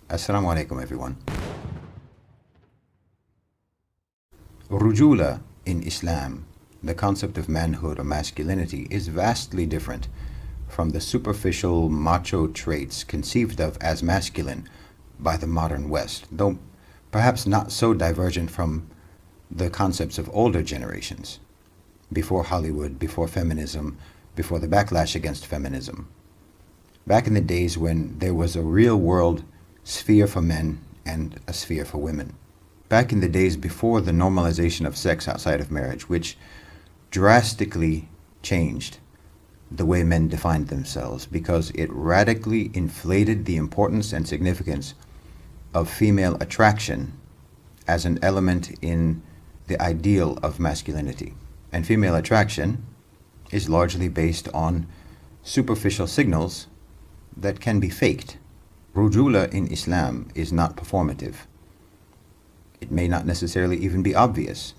Assalamu alaikum, everyone. Rujoola in Islam, the concept of manhood or masculinity, is vastly different from the superficial macho traits conceived of as masculine by the modern West, though perhaps not so divergent from the concepts of older generations, before Hollywood, before feminism, before the backlash against feminism. Back in the days when there was a real world sphere for men and a sphere for women. Back in the days before the normalization of sex outside of marriage, which drastically changed the way men defined themselves because it radically inflated the importance and significance of female attraction as an element in the ideal of masculinity. And female attraction is largely based on superficial signals that can be faked. Rujoola in Islam is not performative. It may not necessarily even be obvious.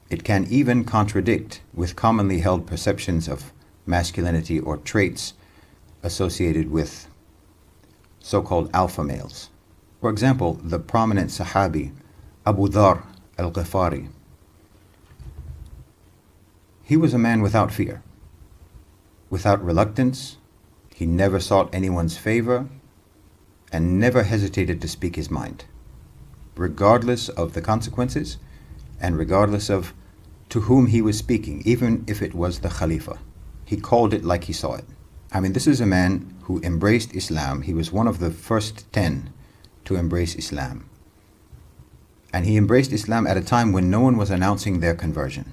It can even contradict with commonly held perceptions of masculinity or traits associated with so-called alpha males. For example, the prominent Sahabi Abu Dhar al-Ghifari. He was a man without fear, without reluctance. He never sought anyone's favor and never hesitated to speak his mind, regardless of the consequences and regardless of to whom he was speaking, even if it was the Khalifa. He called it like he saw it. I mean, this is a man who embraced Islam. He was one of the first 10 to embrace Islam. And he embraced Islam at a time when no one was announcing their conversion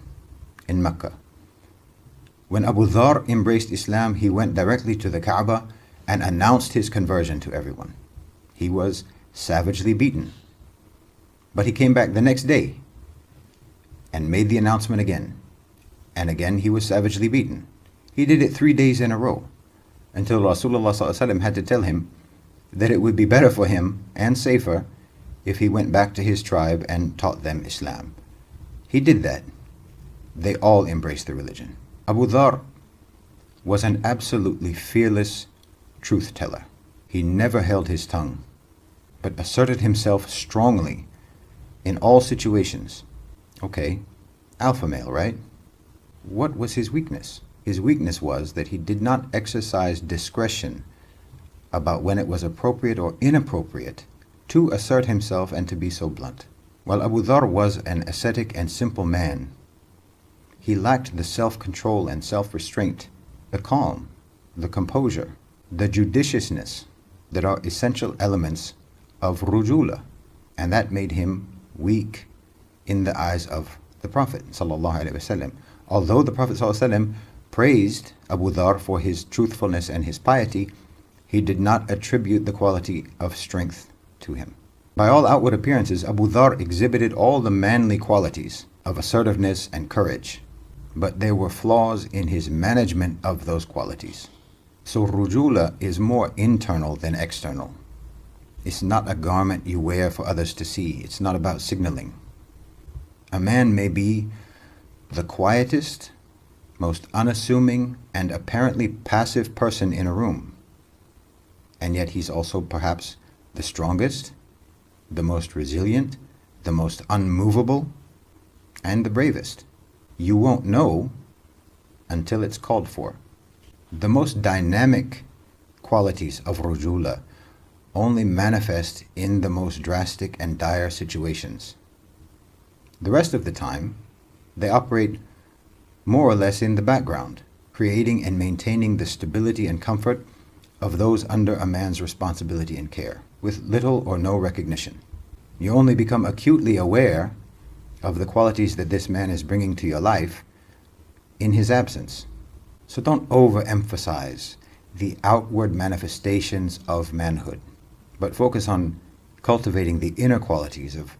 in Mecca. When Abu Dhar embraced Islam, he went directly to the Kaaba and announced his conversion to everyone. He was savagely beaten. But he came back the next day and made the announcement again. And again he was savagely beaten. He did it 3 days in a row until Rasulullah ﷺ had to tell him that it would be better for him and safer if he went back to his tribe and taught them Islam. He did that. They all embraced the religion. Abu Dhar was an absolutely fearless truth teller. He never held his tongue, but asserted himself strongly in all situations. Okay, alpha male, right? What was his weakness? His weakness was that he did not exercise discretion about when it was appropriate or inappropriate to assert himself and to be so blunt. While Abu Dhar was an ascetic and simple man, he lacked the self-control and self-restraint, the calm, the composure, the judiciousness that are essential elements of Rujoola, and that made him weak in the eyes of the Prophet ﷺ. Although the Prophet ﷺ praised Abu Dhar for his truthfulness and his piety, he did not attribute the quality of strength to him. By all outward appearances, Abu Dhar exhibited all the manly qualities of assertiveness and courage, but there were flaws in his management of those qualities. So Rujoola is more internal than external. It's not a garment you wear for others to see. It's not about signaling. A man may be the quietest, most unassuming, and apparently passive person in a room, and yet he's also perhaps the strongest, the most resilient, the most unmovable, and the bravest. You won't know until it's called for. The most dynamic qualities of Rujoola only manifest in the most drastic and dire situations. The rest of the time, they operate more or less in the background, creating and maintaining the stability and comfort of those under a man's responsibility and care, with little or no recognition. You only become acutely aware of the qualities that this man is bringing to your life in his absence. So don't overemphasize the outward manifestations of manhood, but focus on cultivating the inner qualities of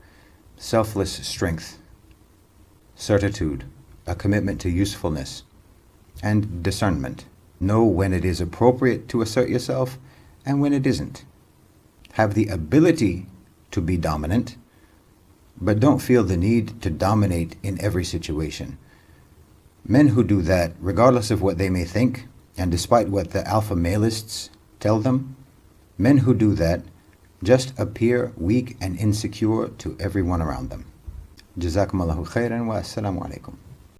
selfless strength, certitude, a commitment to usefulness, and discernment. Know when it is appropriate to assert yourself and when it isn't. Have the ability to be dominant, but don't feel the need to dominate in every situation. Men who do that, regardless of what they may think, and despite what the alpha malists tell them, men who do that just appear weak and insecure to everyone around them. Jazakum Allahu khairan wa assalamu alaikum.